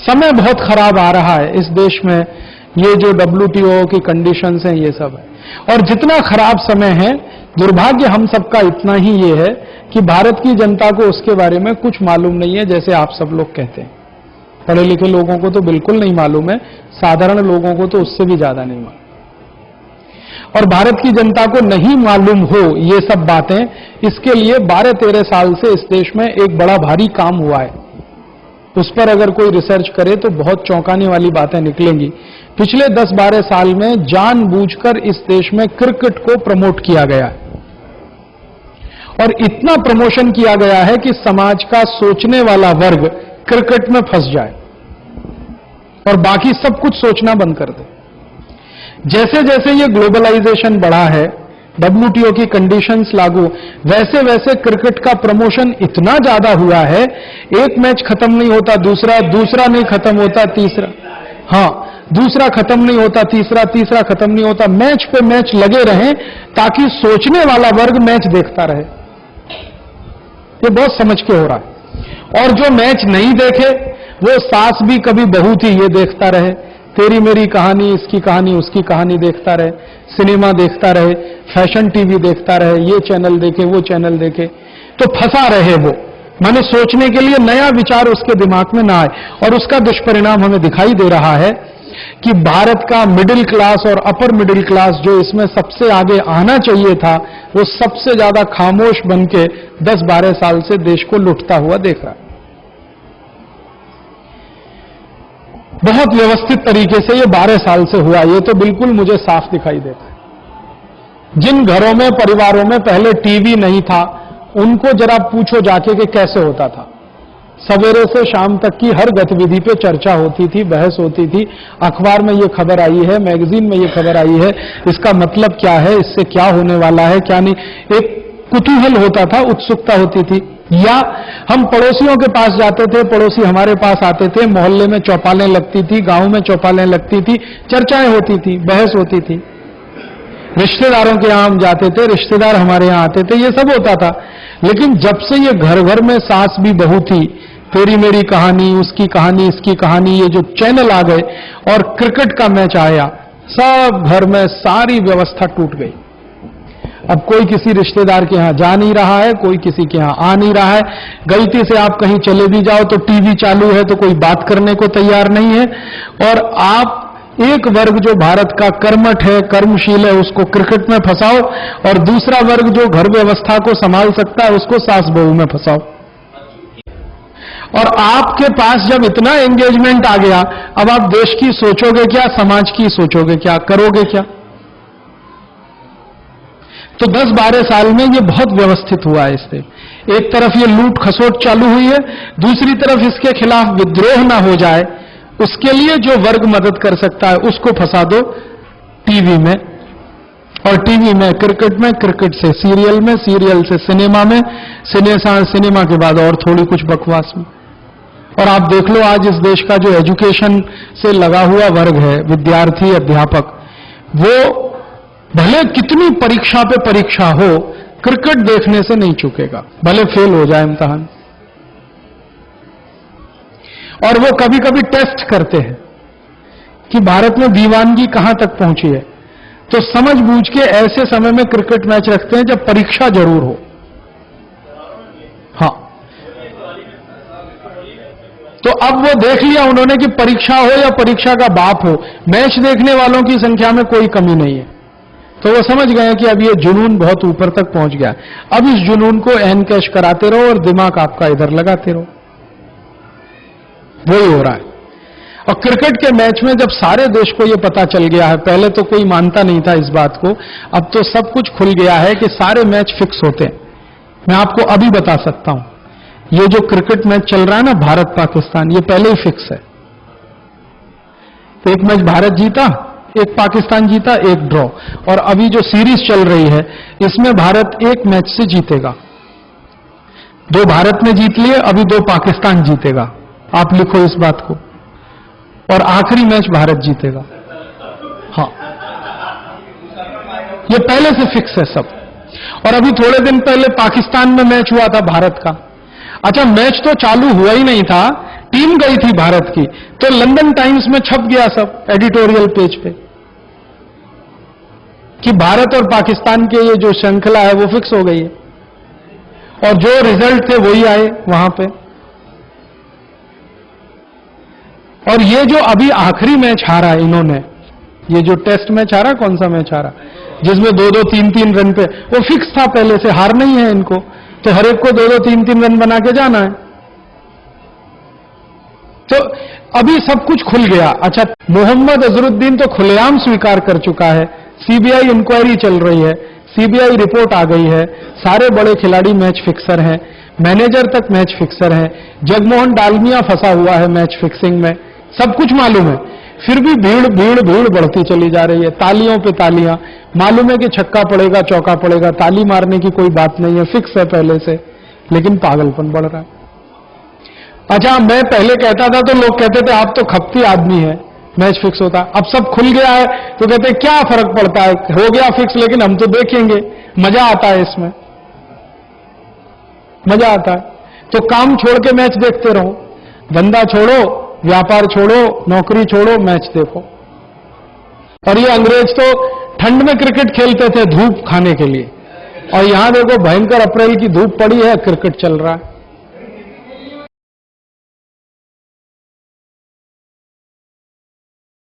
समय बहुत खराब आ रहा है इस देश में, ये जो WTO की कंडीशंस हैं ये सब है। और जितना खराब समय है, दुर्भाग्य हम सबका इतना ही ये है कि भारत की जनता को उसके बारे में कुछ मालूम नहीं है, जैसे आप सब लोग कहते हैं। पढ़े लिखे लोगों को तो बिल्कुल नहीं मालूम है, साधारण लोगों को तो उससे भी ज्यादा नहीं मालूम। और भारत की जनता को नहीं मालूम हो ये सब बातें, इसके लिए 12-13 साल से इस देश में एक बड़ा भारी काम हुआ है। उस पर अगर कोई रिसर्च करे तो बहुत चौंकाने वाली बातें निकलेंगी। पिछले 10-12 साल में जानबूझकर इस देश में क्रिकेट को प्रमोट किया गया है, और इतना प्रमोशन किया गया है कि समाज का सोचने वाला वर्ग क्रिकेट में फंस जाए और बाकी सब कुछ सोचना बंद कर दे। जैसे जैसे ये ग्लोबलाइजेशन बढ़ा है, WTO की कंडीशंस लागू, वैसे वैसे क्रिकेट का प्रमोशन इतना ज्यादा हुआ है, एक मैच खत्म नहीं होता दूसरा, दूसरा नहीं खत्म होता तीसरा, हाँ दूसरा खत्म नहीं होता तीसरा, तीसरा खत्म नहीं होता, मैच पे मैच लगे रहें ताकि सोचने वाला वर्ग मैच देखता रहे। ये बहुत समझ के हो रहा है। और जो मैच नहीं देखे वो सास भी कभी बहू थी ये देखता रहे, तेरी मेरी कहानी, इसकी कहानी उसकी कहानी देखता रहे, सिनेमा देखता रहे, फैशन टीवी देखता रहे, ये चैनल देखे वो चैनल देखे, तो फंसा रहे वो, माने सोचने के लिए नया विचार उसके दिमाग में ना आए। और उसका दुष्परिणाम हमें दिखाई दे रहा है कि भारत का मिडिल क्लास और अपर मिडिल क्लास जो इसमें सबसे आगे आना चाहिए था, वो सबसे ज्यादा खामोश बन के 10-12 साल से देश को लुटता हुआ देख रहा है। बहुत व्यवस्थित तरीके से ये 12 साल से हुआ, ये तो बिल्कुल मुझे साफ दिखाई देता है। जिन घरों में, परिवारों में पहले टीवी नहीं था, उनको जरा पूछो जाके कि कैसे होता था। सवेरे से शाम तक की हर गतिविधि पे चर्चा होती थी, बहस होती थी, अखबार में ये खबर आई है, मैगजीन में ये खबर आई है, इसका मतलब क्या है, इससे क्या होने वाला है, क्या नहीं, एक कुतूहल होता था, उत्सुकता होती थी। या हम पड़ोसियों के पास जाते थे, पड़ोसी हमारे पास आते थे, मोहल्ले में चौपालें लगती थी, गांव में चौपालें लगती थी, चर्चाएं होती थी, बहस होती थी। रिश्तेदारों के यहां हम जाते थे, रिश्तेदार हमारे यहां आते थे, ये सब होता था। लेकिन जब से ये घर घर में सास भी बहू थी, तेरी मेरी कहानी, उसकी कहानी, इसकी कहानी, ये जो चैनल आ गए और क्रिकेट का मैच आया, सब घर में सारी व्यवस्था टूट गई। अब कोई किसी रिश्तेदार के यहां जा नहीं रहा है, कोई किसी के यहां आ नहीं रहा है। गलती से आप कहीं चले भी जाओ तो टीवी चालू है तो कोई बात करने को तैयार नहीं है। और आप एक वर्ग जो भारत का कर्मठ है, कर्मशील है, उसको क्रिकेट में फंसाओ, और दूसरा वर्ग जो घर व्यवस्था को संभाल सकता है उसको सास बहू में फंसाओ। और आपके पास जब इतना एंगेजमेंट आ गया, अब आप देश की सोचोगे क्या, समाज की सोचोगे क्या, करोगे क्या? तो 10-12 साल में ये बहुत व्यवस्थित हुआ है। इससे एक तरफ ये लूट खसोट चालू हुई है, दूसरी तरफ इसके खिलाफ विद्रोह ना हो जाए, उसके लिए जो वर्ग मदद कर सकता है उसको फंसा दो टीवी में, और टीवी में क्रिकेट में, क्रिकेट से सीरियल में, सीरियल से सिनेमा में, सिनेमा के बाद और थोड़ी कुछ बकवास में। और आप देख लो आज इस देश का जो एजुकेशन से लगा हुआ वर्ग है, विद्यार्थी, अध्यापक, वो भले कितनी परीक्षा पे परीक्षा हो, क्रिकेट देखने से नहीं चुकेगा, भले फेल हो जाए इम्तिहान। और वो कभी कभी टेस्ट करते हैं कि भारत में दीवानगी कहां तक पहुंची है, तो समझ बूझ के ऐसे समय में क्रिकेट मैच रखते हैं जब परीक्षा जरूर हो। हाँ, तो अब वो देख लिया उन्होंने कि परीक्षा हो या परीक्षा का बाप हो, मैच देखने वालों की संख्या में कोई कमी नहीं है। तो वो समझ गए कि अब ये जुनून बहुत ऊपर तक पहुंच गया, अब इस जुनून को एहन कैश कराते रहो और दिमाग आपका इधर लगाते रहो। वही हो रहा है। और क्रिकेट के मैच में जब सारे देश को ये पता चल गया है, पहले तो कोई मानता नहीं था इस बात को, अब तो सब कुछ खुल गया है कि सारे मैच फिक्स होते हैं। मैं आपको अभी बता सकता हूं, ये जो क्रिकेट मैच चल रहा है ना भारत पाकिस्तान, ये पहले ही फिक्स है। एक मैच भारत जीता, एक पाकिस्तान जीता, एक ड्रॉ। और अभी जो सीरीज चल रही है इसमें भारत एक मैच से जीतेगा, 2 भारत ने जीत लिए, अभी 2 पाकिस्तान जीतेगा। आप लिखो इस बात को, और आखिरी मैच भारत जीतेगा। हाँ, ये पहले से फिक्स है सब। और अभी थोड़े दिन पहले पाकिस्तान में मैच हुआ था भारत का। अच्छा, मैच तो चालू हुआ ही नहीं था, टीम गई थी भारत की, तो लंदन टाइम्स में छप गया सब एडिटोरियल पेज पे कि भारत और पाकिस्तान के ये जो श्रृंखला है वो फिक्स हो गई है, और जो रिजल्ट थे वही आए वहां पे। और ये जो अभी आखिरी मैच हारा इन्होंने, ये जो टेस्ट मैच हारा, कौन सा मैच हारा जिसमें 2-2, 3-3 रन पे, वो फिक्स था पहले से, हार नहीं है इनको, तो हर एक को 2-2, 3-3 रन बना के जाना है। तो अभी सब कुछ खुल गया। अच्छा, मोहम्मद अजरुद्दीन तो खुलेआम स्वीकार कर चुका है, सीबीआई इंक्वायरी चल रही है, सीबीआई रिपोर्ट आ गई है, सारे बड़े खिलाड़ी मैच फिक्सर हैं, मैनेजर तक मैच फिक्सर हैं, जगमोहन डालमिया फंसा हुआ है मैच फिक्सिंग में, सब कुछ मालूम है। फिर भी भीड़ भीड़ भीड़ बढ़ती चली जा रही है, तालियों पे तालियां। मालूम है कि छक्का पड़ेगा, चौका पड़ेगा, ताली मारने की कोई बात नहीं है, फिक्स है पहले से, लेकिन पागलपन बढ़ रहा है। अच्छा, मैं पहले कहता था तो लोग कहते थे आप तो खपती आदमी है, मैच फिक्स होता। अब सब खुल गया है तो कहते हैं क्या फर्क पड़ता है, हो गया फिक्स, लेकिन हम तो देखेंगे, मजा आता है इसमें, मजा आता है। तो काम छोड़ के मैच देखते रहो, धंधा छोड़ो, व्यापार छोड़ो, नौकरी छोड़ो, मैच देखो। और ये अंग्रेज तो ठंड में क्रिकेट खेलते थे धूप खाने के लिए, और यहां देखो भयंकर अप्रैल की धूप पड़ी है, क्रिकेट चल रहा है।